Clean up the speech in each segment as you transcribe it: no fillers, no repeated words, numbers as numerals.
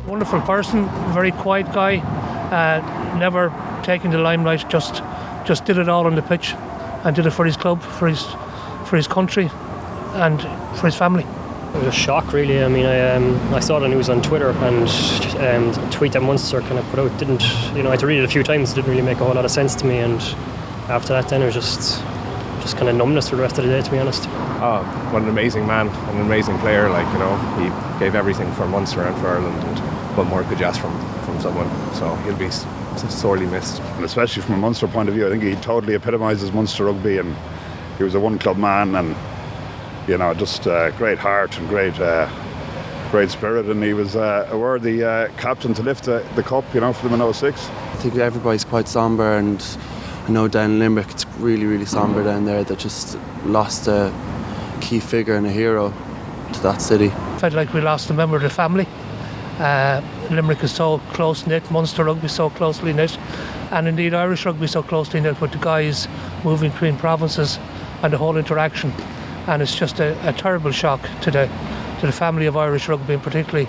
Wonderful person, very quiet guy, never taking the limelight, just did it all on the pitch and did it for his club, for his country and for his family. It was a shock, really. I mean, I saw the news on Twitter, and the tweet that Munster kind of put out didn't, I had to read it a few times. It didn't really make a whole lot of sense to me, and after that then it was just kind of numbness for the rest of the day, to be honest. Oh, what an amazing man, an amazing player. He gave everything for Munster and for Ireland, and what more could you ask from someone? So he'll be sorely missed. And especially from a Munster point of view, I think he totally epitomises Munster rugby, and he was a one club man, and just great heart and great spirit, and he was a worthy captain to lift the cup, for them in 06. I think everybody's quite sombre, and I know down in Limerick it's really, really sombre down there. That just lost a key figure and a hero to that city. Felt like we lost a member of the family. Limerick is so close-knit, Munster rugby so closely knit, and indeed Irish rugby so closely knit, with the guys moving between provinces and the whole interaction. And it's just a terrible shock to the family of Irish rugby, and particularly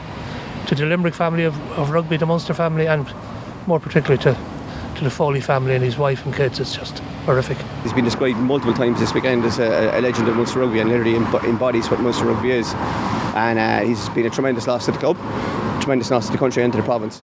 to the Limerick family of rugby, the Munster family, and more particularly to the Foley family and his wife and kids. It's just horrific. He's been described multiple times this weekend as a legend of Munster rugby, and literally embodies what Munster rugby is. And he's been a tremendous loss to the club, tremendous loss to the country and to the province.